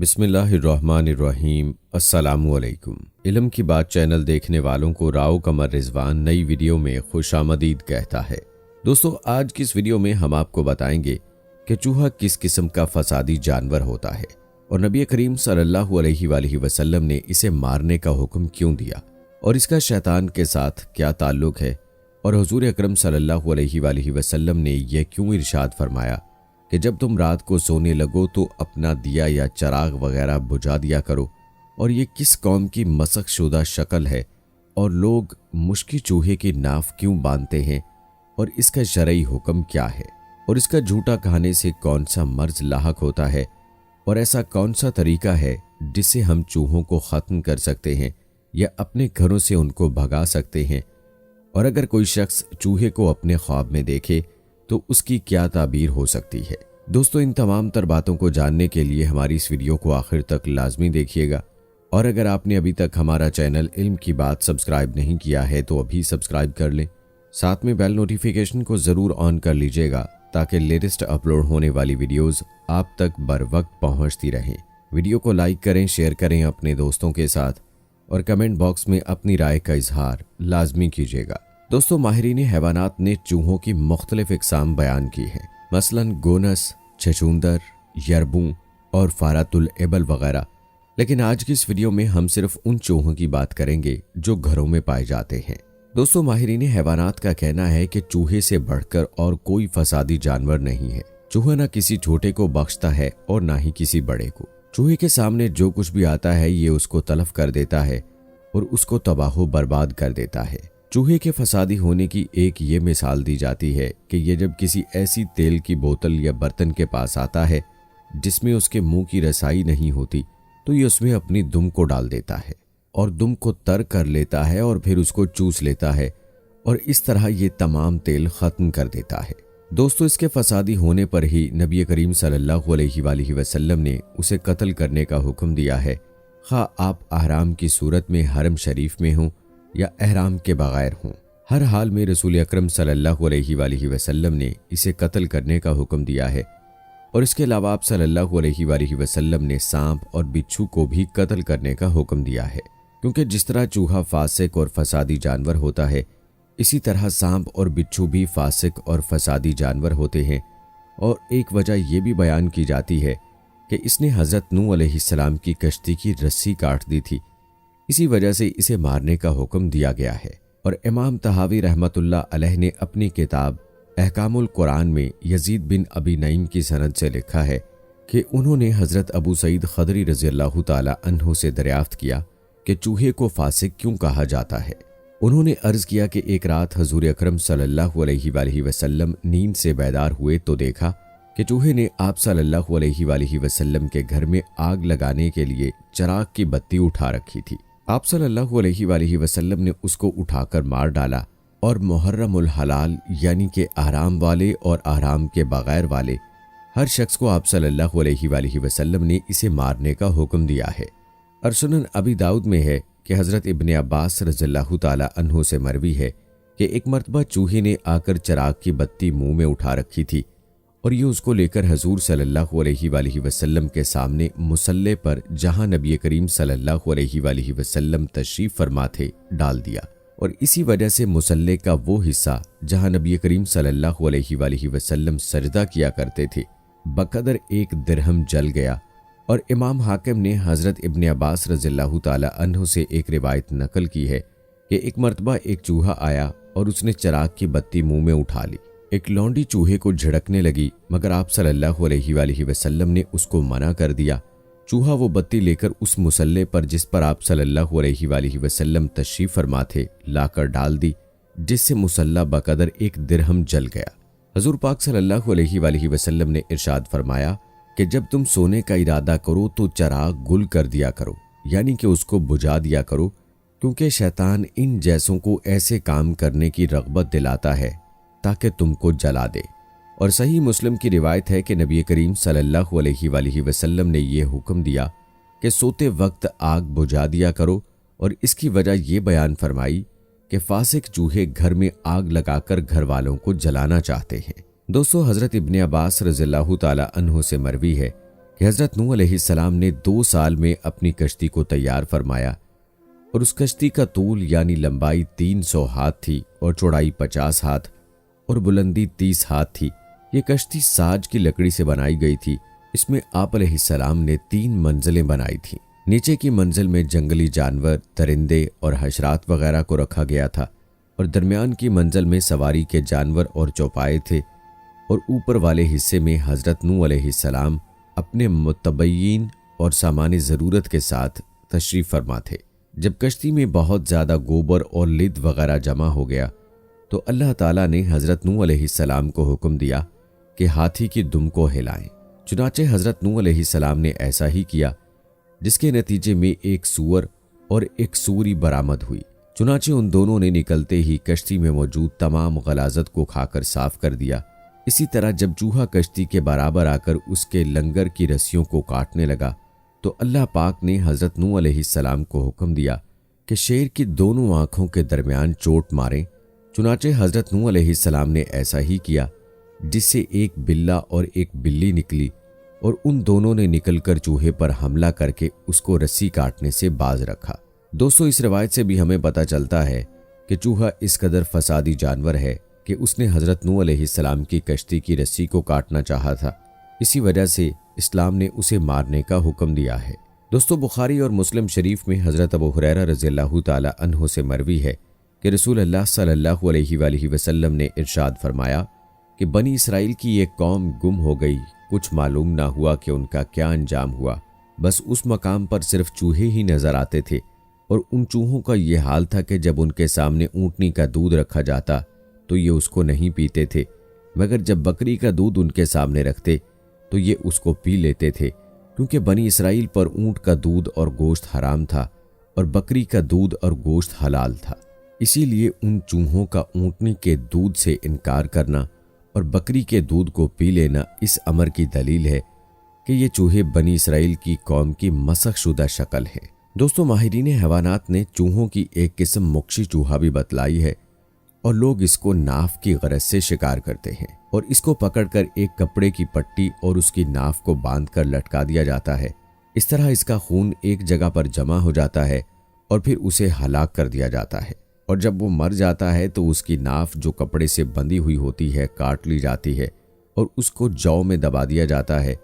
بسم اللہ الرحمن الرحیم۔ السلام علیکم۔ علم کی بات چینل دیکھنے والوں کو راؤ قمر رضوان نئی ویڈیو میں خوش آمدید کہتا ہے۔ دوستو، آج کی اس ویڈیو میں ہم آپ کو بتائیں گے کہ چوہا کس قسم کا فسادی جانور ہوتا ہے اور نبی کریم صلی اللہ علیہ وآلہ وسلم نے اسے مارنے کا حکم کیوں دیا اور اس کا شیطان کے ساتھ کیا تعلق ہے، اور حضور اکرم صلی اللہ علیہ وآلہ وسلم نے یہ کیوں ارشاد فرمایا کہ جب تم رات کو سونے لگو تو اپنا دیا یا چراغ وغیرہ بجھا دیا کرو، اور یہ کس قوم کی مسخ شدہ شکل ہے اور لوگ مشکی چوہے کی ناف کیوں باندھتے ہیں، اور اس کا شرعی حکم کیا ہے، اور اس کا جھوٹا کھانے سے کون سا مرض لاحق ہوتا ہے، اور ایسا کون سا طریقہ ہے جس سے ہم چوہوں کو ختم کر سکتے ہیں یا اپنے گھروں سے ان کو بھگا سکتے ہیں، اور اگر کوئی شخص چوہے کو اپنے خواب میں دیکھے تو اس کی کیا تعبیر ہو سکتی ہے۔ دوستو، ان تمام تر باتوں کو جاننے کے لیے ہماری اس ویڈیو کو آخر تک لازمی دیکھیے گا، اور اگر آپ نے ابھی تک ہمارا چینل علم کی بات سبسکرائب نہیں کیا ہے تو ابھی سبسکرائب کر لیں، ساتھ میں بیل نوٹیفیکیشن کو ضرور آن کر لیجئے گا تاکہ لیٹسٹ اپلوڈ ہونے والی ویڈیوز آپ تک بر وقت پہنچتی رہیں۔ ویڈیو کو لائک کریں، شیئر کریں اپنے دوستوں کے ساتھ، اور کمنٹ باکس میں اپنی رائے کا اظہار لازمی کیجیے گا۔ دوستو، ماہرین حیوانات نے چوہوں کی مختلف اقسام بیان کی ہیں، مثلا گونس، چھچھوندر، یربوں اور فارۃ الابل وغیرہ، لیکن آج کی اس ویڈیو میں ہم صرف ان چوہوں کی بات کریں گے جو گھروں میں پائے جاتے ہیں۔ دوستو، ماہرین حیوانات کا کہنا ہے کہ چوہے سے بڑھ کر اور کوئی فسادی جانور نہیں ہے۔ چوہا نہ کسی چھوٹے کو بخشتا ہے اور نہ ہی کسی بڑے کو۔ چوہے کے سامنے جو کچھ بھی آتا ہے یہ اس کو تلف کر دیتا ہے اور اس کو تباہ و برباد کر دیتا ہے۔ چوہے کے فسادی ہونے کی ایک یہ مثال دی جاتی ہے کہ یہ جب کسی ایسی تیل کی بوتل یا برتن کے پاس آتا ہے جس میں اس کے منہ کی رسائی نہیں ہوتی تو یہ اس میں اپنی دم کو ڈال دیتا ہے اور دم کو تر کر لیتا ہے اور پھر اس کو چوس لیتا ہے، اور اس طرح یہ تمام تیل ختم کر دیتا ہے۔ دوستو، اس کے فسادی ہونے پر ہی نبی کریم صلی اللہ علیہ وآلہ وسلم نے اسے قتل کرنے کا حکم دیا ہے، خواہ آپ احرام کی صورت میں حرم شریف میں ہوں یا احرام کے بغیر ہوں۔ ہر حال میں رسول اکرم صلی اللہ علیہ وآلہ وسلم نے اسے قتل کرنے کا حکم دیا ہے، اور اس کے علاوہ آپ صلی اللہ علیہ وآلہ وسلم نے سانپ اور بچھو کو بھی قتل کرنے کا حکم دیا ہے، کیونکہ جس طرح چوہا فاسق اور فسادی جانور ہوتا ہے اسی طرح سانپ اور بچھو بھی فاسق اور فسادی جانور ہوتے ہیں، اور ایک وجہ یہ بھی بیان کی جاتی ہے کہ اس نے حضرت نوح علیہ السلام کی کشتی کی رسی کاٹ دی تھی، اسی وجہ سے اسے مارنے کا حکم دیا گیا ہے۔ اور امام طحاوی رحمۃ اللہ علیہ نے اپنی کتاب احکام القرآن میں یزید بن ابی نعیم کی سند سے لکھا ہے کہ انہوں نے حضرت ابو سعید خدری رضی اللہ تعالی عنہ سے دریافت کیا کہ چوہے کو فاسق کیوں کہا جاتا ہے۔ انہوں نے عرض کیا کہ ایک رات حضور اکرم صلی اللہ علیہ وآلہ وسلم نیند سے بیدار ہوئے تو دیکھا کہ چوہے نے آپ صلی اللہ علیہ وآلہ وسلم کے گھر میں آگ لگانے کے لیے چراغ کی بتی اٹھا رکھی تھی۔ آپ صلی اللہ علیہ وآلہ وسلم نے اس کو اٹھا کر مار ڈالا، اور محرم الحلال یعنی کہ احرام والے اور احرام کے بغیر والے ہر شخص کو آپ صلی اللہ علیہ وآلہ وسلم نے اسے مارنے کا حکم دیا ہے۔ اور سنن ابی داؤد میں ہے کہ حضرت ابن عباس رضی اللہ تعالی عنہ سے مروی ہے کہ ایک مرتبہ چوہے نے آ کر چراغ کی بتی منہ میں اٹھا رکھی تھی، اور یہ اس کو لے کر حضور صلی اللہ علیہ وآلہ وسلم کے سامنے مصلی پر جہاں نبی کریم صلی اللہ علیہ وآلہ وسلم تشریف فرما تھے ڈال دیا، اور اسی وجہ سے مصلی کا وہ حصہ جہاں نبی کریم صلی اللہ علیہ وآلہ وسلم سجدہ کیا کرتے تھے بقدر 1 درہم جل گیا۔ اور امام حاکم نے حضرت ابن عباس رضی اللہ تعالی عنہ سے ایک روایت نقل کی ہے کہ ایک مرتبہ ایک چوہا آیا اور اس نے چراغ کی بتی منہ میں اٹھا لی۔ ایک لونڈی چوہے کو جھڑکنے لگی، مگر آپ صلی اللہ علیہ وآلہ وسلم نے اس کو منع کر دیا۔ چوہا وہ بتی لے کر اس مصلی پر جس پر آپ صلی اللہ علیہ وآلہ وسلم تشریف فرما تھے لا کر ڈال دی، جس سے مصلی بقدر 1 درہم جل گیا۔ حضور پاک صلی اللہ علیہ وآلہ وسلم نے ارشاد فرمایا کہ جب تم سونے کا ارادہ کرو تو چراغ گل کر دیا کرو، یعنی کہ اس کو بجھا دیا کرو، کیونکہ شیطان ان جیسوں کو ایسے کام کرنے کی رغبت دلاتا ہے تاکہ تم کو جلا دے۔ اور صحیح مسلم کی روایت ہے کہ نبی کریم صلی اللہ علیہ وآلہ وسلم نے یہ حکم دیا کہ سوتے وقت آگ بجھا دیا کرو، اور اس کی وجہ یہ بیان فرمائی کہ فاسق چوہے گھر میں آگ لگا کر گھر والوں کو جلانا چاہتے ہیں۔ دوستو، حضرت ابن عباس رضی اللہ تعالی عنہ سے مروی ہے کہ حضرت نوح علیہ السلام نے 2 سال میں اپنی کشتی کو تیار فرمایا اور اس کشتی کا طول یعنی لمبائی 300 ہاتھ تھی اور چوڑائی 50 ہاتھ اور بلندی 30 ہاتھ تھی۔ یہ کشتی ساج کی لکڑی سے بنائی گئی تھی۔ اس میں آپ علیہ السلام نے 3 منزلیں بنائی تھیں۔ نیچے کی منزل میں جنگلی جانور، درندے اور حشرات وغیرہ کو رکھا گیا تھا اور درمیان کی منزل میں سواری کے جانور اور چوپائے تھے اور اوپر والے حصے میں حضرت نوح علیہ السلام اپنے متبعین اور سامان ضرورت کے ساتھ تشریف فرما تھے۔ جب کشتی میں بہت زیادہ گوبر اور لد وغیرہ جمع ہو گیا تو اللہ تعالیٰ نے حضرت نوح علیہ السلام کو حکم دیا کہ ہاتھی کی دم کو ہلائیں۔ چنانچہ حضرت نوح علیہ السلام نے ایسا ہی کیا، جس کے نتیجے میں ایک سور اور ایک سوری برآمد ہوئی۔ چنانچہ ان دونوں نے نکلتے ہی کشتی میں موجود تمام غلاظت کو کھا کر صاف کر دیا۔ اسی طرح جب چوہا کشتی کے برابر آ کر اس کے لنگر کی رسیوں کو کاٹنے لگا تو اللہ پاک نے حضرت نوح علیہ السلام کو حکم دیا کہ شیر کی دونوں آنکھوں کے درمیان چوٹ ماریں۔ چنانچہ حضرت نوح علیہ السلام نے ایسا ہی کیا، جس سے ایک بلّا اور ایک بلی نکلی اور ان دونوں نے نکل کر چوہے پر حملہ کر کے اس کو رسی کاٹنے سے باز رکھا۔ دوستو، اس روایت سے بھی ہمیں پتہ چلتا ہے کہ چوہا اس قدر فسادی جانور ہے کہ اس نے حضرت نوح علیہ السلام کی کشتی کی رسی کو کاٹنا چاہا تھا۔ اسی وجہ سے اسلام نے اسے مارنے کا حکم دیا ہے۔ دوستو، بخاری اور مسلم شریف میں حضرت ابو ہریرہ رضی اللہ تعالی عنہ سے مروی ہے کہ رسول اللہ صلی اللہ علیہ وآلہ وسلم نے ارشاد فرمایا کہ بنی اسرائیل کی ایک قوم گم ہو گئی، کچھ معلوم نہ ہوا کہ ان کا کیا انجام ہوا، بس اس مقام پر صرف چوہے ہی نظر آتے تھے اور ان چوہوں کا یہ حال تھا کہ جب ان کے سامنے اونٹنی کا دودھ رکھا جاتا تو یہ اس کو نہیں پیتے تھے، مگر جب بکری کا دودھ ان کے سامنے رکھتے تو یہ اس کو پی لیتے تھے، کیونکہ بنی اسرائیل پر اونٹ کا دودھ اور گوشت حرام تھا اور بکری کا دودھ اور گوشت حلال تھا۔ اسی لیے ان چوہوں کا اونٹنی کے دودھ سے انکار کرنا اور بکری کے دودھ کو پی لینا اس امر کی دلیل ہے کہ یہ چوہے بنی اسرائیل کی قوم کی مسخ شدہ شکل ہے۔ دوستو، ماہرین حیوانات نے چوہوں کی ایک قسم مکشی چوہا بھی بتلائی ہے اور لوگ اس کو ناف کی غرض سے شکار کرتے ہیں اور اس کو پکڑ کر ایک کپڑے کی پٹی اور اس کی ناف کو باندھ کر لٹکا دیا جاتا ہے۔ اس طرح اس کا خون ایک جگہ پر جمع ہو جاتا ہے اور پھر اسے ہلاک کر دیا جاتا ہے، اور جب وہ مر جاتا ہے تو اس کی ناف جو کپڑے سے بندھی ہوئی ہوتی ہے کاٹ لی جاتی ہے اور اس کو جو میں دبا دیا جاتا ہے۔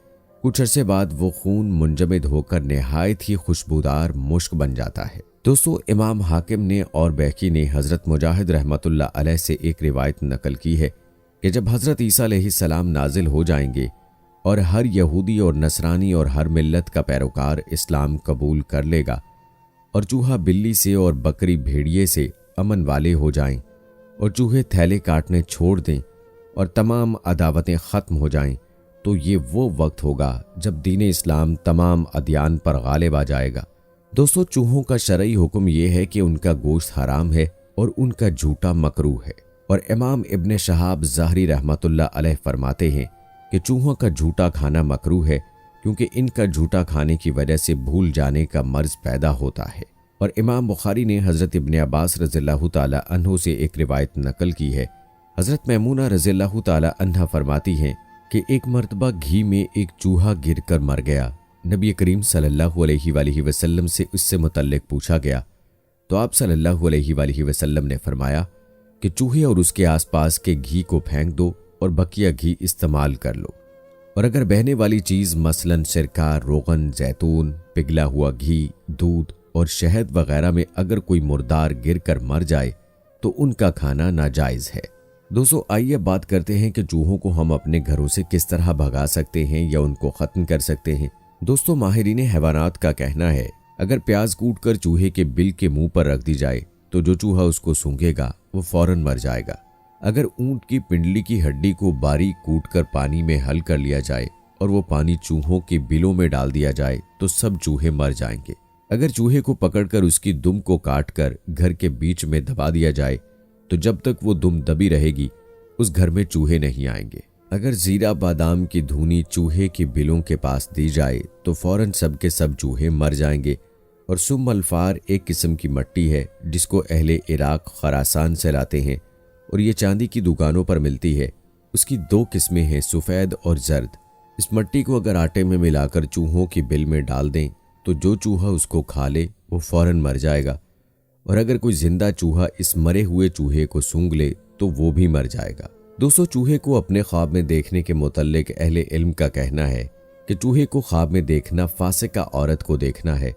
کچھ عرصے بعد وہ خون منجمد ہو کر نہایت ہی خوشبودار مشک بن جاتا ہے۔ دوستو، امام حاکم نے اور بیہقی نے حضرت مجاہد رحمۃ اللہ علیہ سے ایک روایت نقل کی ہے کہ جب حضرت عیسیٰ علیہ السلام نازل ہو جائیں گے اور ہر یہودی اور نصرانی اور ہر ملت کا پیروکار اسلام قبول کر لے گا اور چوہا بلی سے اور بکری بھیڑیے سے امن والے ہو جائیں اور چوہے تھیلے کاٹنے چھوڑ دیں اور تمام عداوتیں ختم ہو جائیں، تو یہ وہ وقت ہوگا جب دین اسلام تمام ادیان پر غالب آ جائے گا۔ دوستو، چوہوں کا شرعی حکم یہ ہے کہ ان کا گوشت حرام ہے اور ان کا جھوٹا مکروہ ہے، اور امام ابن شہاب ظاہری رحمۃ اللہ علیہ فرماتے ہیں کہ چوہوں کا جھوٹا کھانا مکروہ ہے کیونکہ ان کا جھوٹا کھانے کی وجہ سے بھول جانے کا مرض پیدا ہوتا ہے۔ اور امام بخاری نے حضرت ابن عباس رضی اللہ تعالی عنہ سے ایک روایت نقل کی ہے۔ حضرت میمونہ رضی اللہ تعالی عنہ فرماتی ہیں کہ ایک مرتبہ گھی میں ایک چوہا گر کر مر گیا۔ نبی کریم صلی اللہ علیہ وآلہ وسلم سے اس سے متعلق پوچھا گیا تو آپ صلی اللہ علیہ وآلہ وسلم نے فرمایا کہ چوہے اور اس کے آس پاس کے گھی کو پھینک دو اور بقیہ گھی استعمال کر لو، اور اگر بہنے والی چیز مثلاً سرکہ، روغن، زیتون، پگھلا ہوا گھی، دودھ اور شہد وغیرہ میں اگر کوئی مردار گر کر مر جائے تو ان کا کھانا ناجائز ہے۔ دوستو، آئیے بات کرتے ہیں کہ چوہوں کو ہم اپنے گھروں سے کس طرح بھگا سکتے ہیں یا ان کو ختم کر سکتے ہیں۔ دوستو، ماہرین حیوانات کا کہنا ہے اگر پیاز کوٹ کر چوہے کے بل کے منہ پر رکھ دی جائے تو جو چوہا اس کو سونگھے گا وہ فوراً مر جائے گا۔ اگر اونٹ کی پنڈلی کی ہڈی کو باریک کوٹ کر پانی میں حل کر لیا جائے اور وہ پانی چوہوں کے بلوں میں ڈال دیا جائے تو سب چوہے مر جائیں گے۔ اگر چوہے کو پکڑ کر اس کی دم کو کاٹ کر گھر کے بیچ میں دبا دیا جائے تو جب تک وہ دم دبی رہے گی اس گھر میں چوہے نہیں آئیں گے۔ اگر زیرہ بادام کی دھونی چوہے کے بلوں کے پاس دی جائے تو فوراً سب کے سب چوہے مر جائیں گے۔ اور سم الفار ایک قسم کی مٹی ہے جس کو اہل عراق خراسان سے لاتے ہیں اور یہ چاندی کی دکانوں پر ملتی ہے۔ اس کی 2 قسمیں ہیں، سفید اور زرد۔ اس مٹی کو اگر آٹے میں ملا کر چوہوں کی بل میں ڈال دیں تو جو چوہا اس کو کھا لے وہ فوراً مر جائے گا، اور اگر کوئی زندہ چوہا اس مرے ہوئے چوہے کو سونگھ لے تو وہ بھی مر جائے گا۔ دوستو، چوہے کو اپنے خواب میں دیکھنے کے متعلق اہل علم کا کہنا ہے کہ چوہے کو خواب میں دیکھنا فاسقہ عورت کو دیکھنا ہے،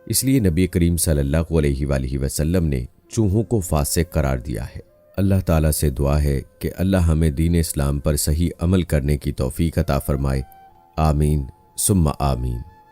اس لیے نبی کریم صلی اللہ علیہ وآلہ وسلم نے چوہوں کو فاسق قرار دیا ہے۔ اللہ تعالیٰ سے دعا ہے کہ اللہ ہمیں دین اسلام پر صحیح عمل کرنے کی توفیق عطا فرمائے۔ آمین ثم آمین۔